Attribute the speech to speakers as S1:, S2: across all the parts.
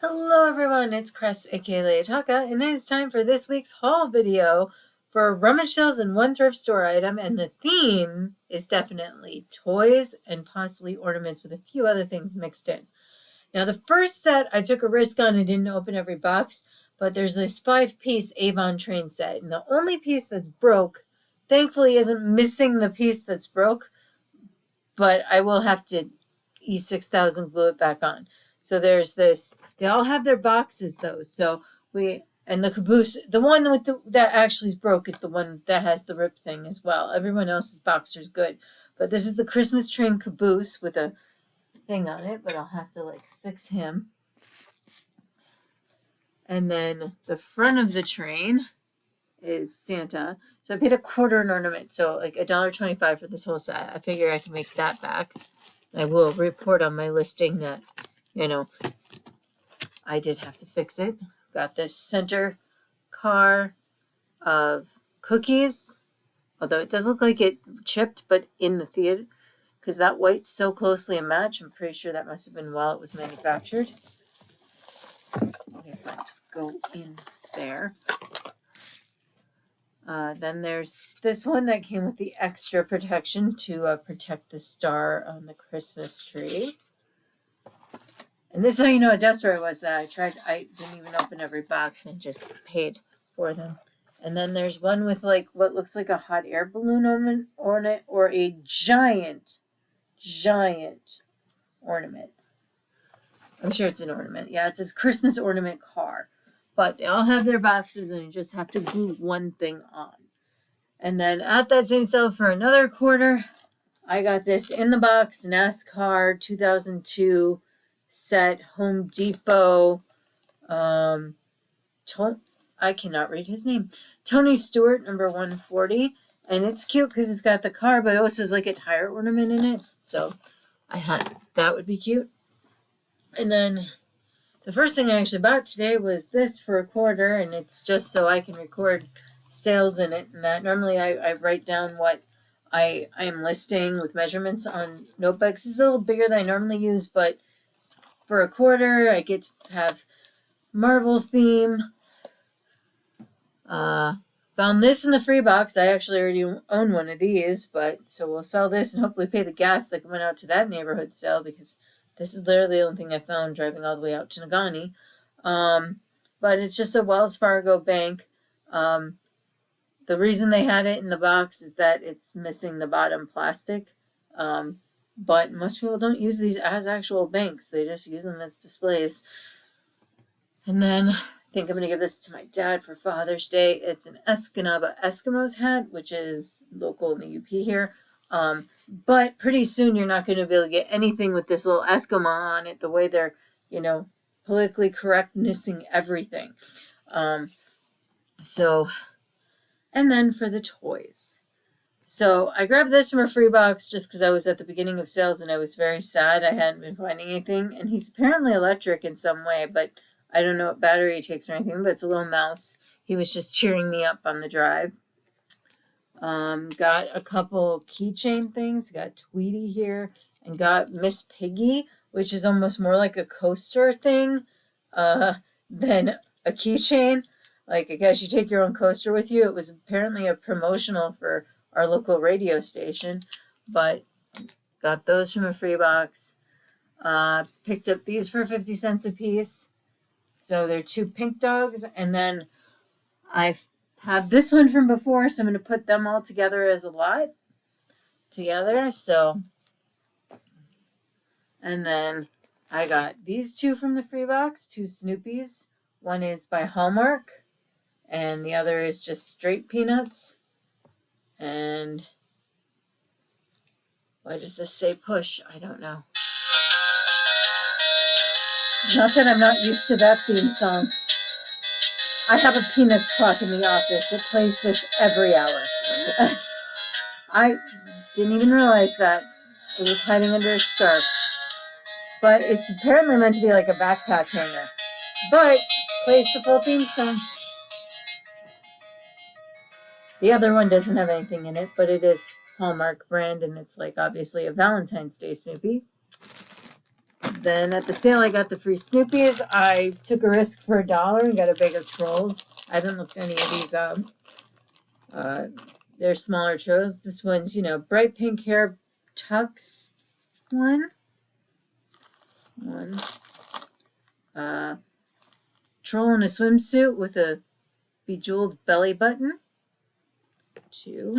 S1: Hello everyone, it's Cress aka Leotaka, and it is time for this week's haul video for rummage sales and one thrift store item, and the theme is definitely toys and possibly ornaments with a few other things mixed in. Now the first set I took a risk on and didn't open every box, but there's this 5-piece Avon train set, and the only piece that's broke, thankfully isn't missing the piece that's broke, but I will have to E6000 glue it back on. So there's this, they all have their boxes though. So and the caboose, the one with that actually is broke is the one that has the rip thing as well. Everyone else's boxer's good. But this is the Christmas train caboose with a thing on it, but I'll have to fix him. And then the front of the train is Santa. So I paid $0.25 an ornament, so $1.25 for this whole set. I figure I can make that back. I will report on my listing that, I did have to fix it. Got this center car of cookies, although it does look like it chipped, but in the theater, because that white's so closely a match, I'm pretty sure that must have been while it was manufactured. If I just go in there. Then there's this one that came with the extra protection to protect the star on the Christmas tree. And this is how you know how desperate I was that I didn't even open every box and just paid for them. And then there's one with what looks like a hot air balloon ornament or a giant ornament. I'm sure it's an ornament. Yeah, it says Christmas ornament car. But they all have their boxes and you just have to glue one thing on. And then at that same sale for another $0.25, I got this in the box NASCAR 2002 set, Home Depot. I cannot read his name. Tony Stewart, number 140. And it's cute because it's got the car, but it also has a tire ornament in it. So I thought that would be cute. And then the first thing I actually bought today was this for $0.25, and it's just so I can record sales in it. And that normally I write down what I am listing with measurements on notebooks. It's a little bigger than I normally use, but for $0.25, I get to have Marvel theme. Found this in the free box. I actually already own one of these, but so we'll sell this and hopefully pay the gas that went out to that neighborhood sale, because this is literally the only thing I found driving all the way out to Nagani. But it's just a Wells Fargo bank. The reason they had it in the box is that it's missing the bottom plastic. But most people don't use these as actual banks. They just use them as displays. And then I think I'm going to give this to my dad for Father's Day. It's an Escanaba Eskimos hat, which is local in the UP here. But pretty soon you're not going to be able to get anything with this little Eskimo on it, the way they're, politically correctnessing everything. And then for the toys. So I grabbed this from a free box just because I was at the beginning of sales and I was very sad I hadn't been finding anything. And he's apparently electric in some way, but I don't know what battery he takes or anything, but it's a little mouse. He was just cheering me up on the drive. Got a couple keychain things. Got Tweety here, and got Miss Piggy, which is almost more like a coaster thing than a keychain. I guess you take your own coaster with you. It was apparently a promotional for our local radio station, but got those from a free box. Picked up these for 50 cents a piece. So they're 2 pink dogs, and then I have this one from before, so I'm going to put them all together as a lot together. So, and then I got these 2 from the free box, 2 Snoopies. One is by Hallmark, and the other is just straight peanuts. And why does this say push? I don't know. Not that I'm not used to that theme song. I have a Peanuts clock in the office. It plays this every hour. I didn't even realize that. It was hiding under a scarf. But it's apparently meant to be like a backpack hanger. But plays the full theme song. The other one doesn't have anything in it, but it is Hallmark brand, and it's obviously a Valentine's Day Snoopy. Then at the sale, I got the free Snoopies. I took a risk for $1 and got a bag of trolls. I haven't looked any of these up. They're smaller trolls. This one's, bright pink hair tux one. Troll in a swimsuit with a bejeweled belly button. 2.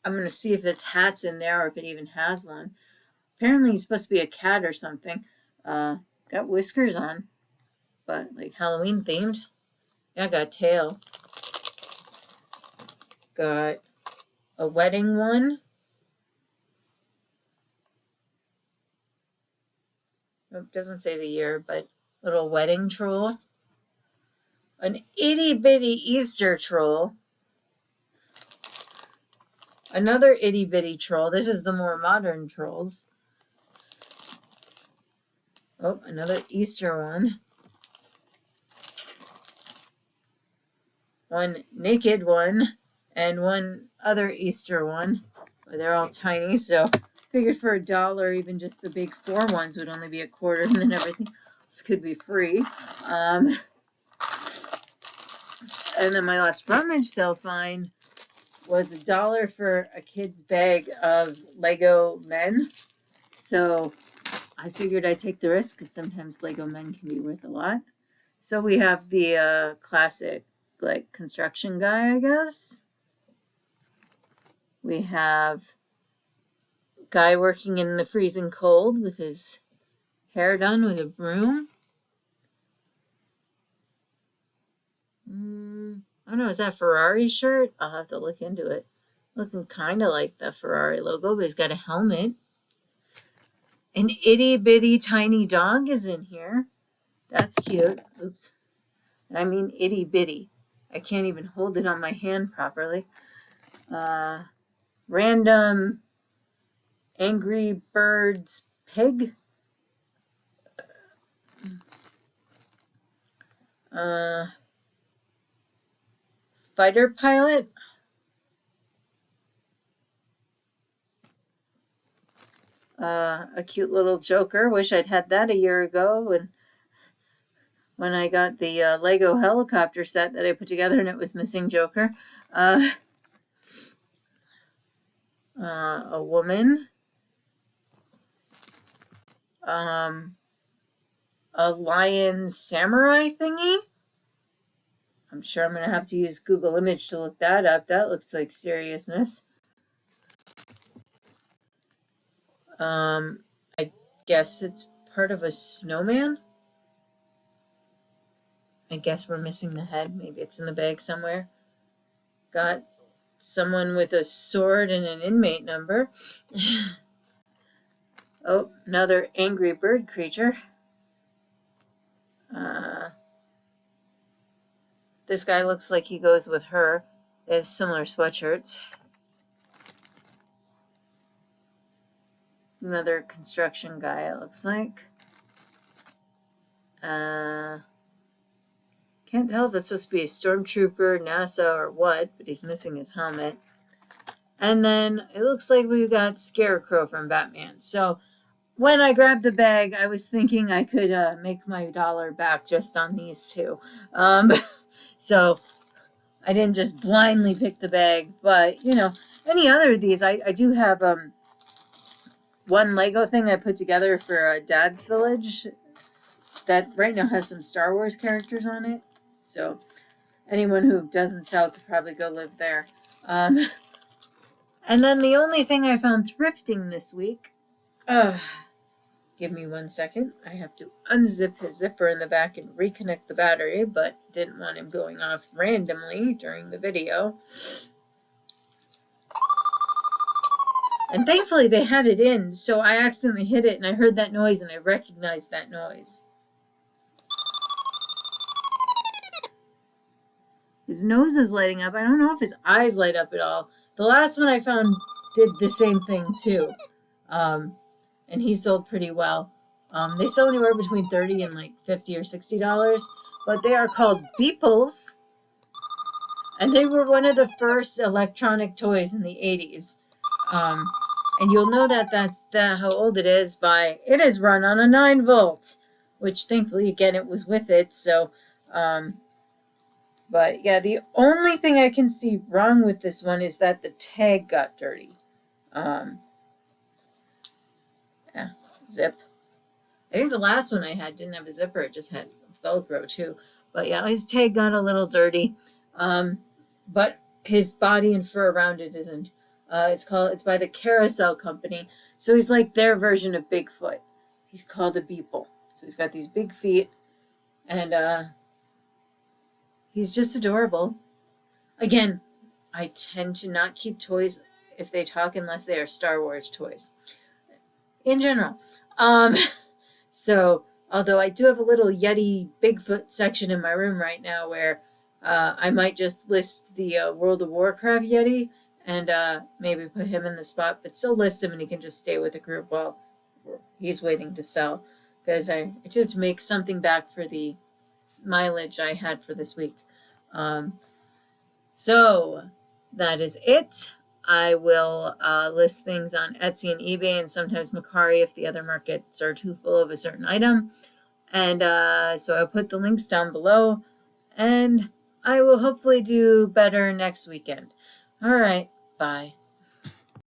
S1: I'm going to see if its hat's in there or if it even has one. Apparently he's supposed to be a cat or something. Got whiskers on, but like Halloween themed. Yeah, got a tail. Got a wedding one. It doesn't say the year, but little wedding troll. An itty bitty Easter troll. Another itty bitty troll. This is the more modern trolls. Oh, another Easter one. One naked one and one other Easter one. They're all tiny, so figured for $1, even just the big 4 ones would only be $0.25, and then everything else could be free. And then my last rummage sale find was $1 for a kid's bag of Lego men. So I figured I'd take the risk because sometimes Lego men can be worth a lot. So we have the classic like construction guy, I guess. We have guy working in the freezing cold with his hair done with a broom. I don't know, is that a Ferrari shirt? I'll have to look into it. Looking kind of like the Ferrari logo, but he's got a helmet. An itty bitty tiny dog is in here. That's cute. Oops. And I mean itty bitty. I can't even hold it on my hand properly. Random Angry Birds pig. Fighter pilot. A cute little Joker. Wish I'd had that a year ago when I got the Lego helicopter set that I put together and it was missing Joker. A woman. A lion samurai thingy. I'm sure I'm going to have to use Google Image to look that up. That looks like seriousness. I guess it's part of a snowman. I guess we're missing the head. Maybe it's in the bag somewhere. Got someone with a sword and an inmate number. Oh, another angry bird creature. This guy looks like he goes with her. They have similar sweatshirts. Another construction guy, it looks like. Can't tell if it's supposed to be a stormtrooper, NASA, or what, but he's missing his helmet. And then it looks like we've got Scarecrow from Batman. So when I grabbed the bag, I was thinking I could make my $1 back just on these two. So I didn't just blindly pick the bag, but any other of these, I do have one Lego thing I put together for Dad's Village that right now has some Star Wars characters on it. So anyone who doesn't sell could probably go live there. And then the only thing I found thrifting this week, give me 1 second. I have to unzip his zipper in the back and reconnect the battery, but didn't want him going off randomly during the video. And thankfully they had it in, so I accidentally hit it and I heard that noise and I recognized that noise. His nose is lighting up. I don't know if his eyes light up at all. The last one I found did the same thing too. And he sold pretty well. They sell anywhere between $30 and like $50 or $60, but they are called Beeples. And they were one of the first electronic toys in the 80s. And you'll know that that's how old it is by it is run on a 9 volt, which thankfully again it was with it. So, but yeah, the only thing I can see wrong with this one is that the tag got dirty. Yeah, zip. I think the last one I had didn't have a zipper; it just had Velcro too. But yeah, his tag got a little dirty. But his body and fur around it isn't. It's by the Carousel Company. So he's like their version of Bigfoot. He's called a beeple. So he's got these big feet, and he's just adorable. Again, I tend to not keep toys if they talk unless they are Star Wars toys. In general. So, although I do have a little Yeti Bigfoot section in my room right now where I might just list the World of Warcraft Yeti and maybe put him in the spot, but still list him and he can just stay with the group while he's waiting to sell. Because I do have to make something back for the mileage I had for this week. So, that is it. I will list things on Etsy and eBay and sometimes Mercari if the other markets are too full of a certain item. And so I'll put the links down below. And I will hopefully do better next weekend. All right. Bye.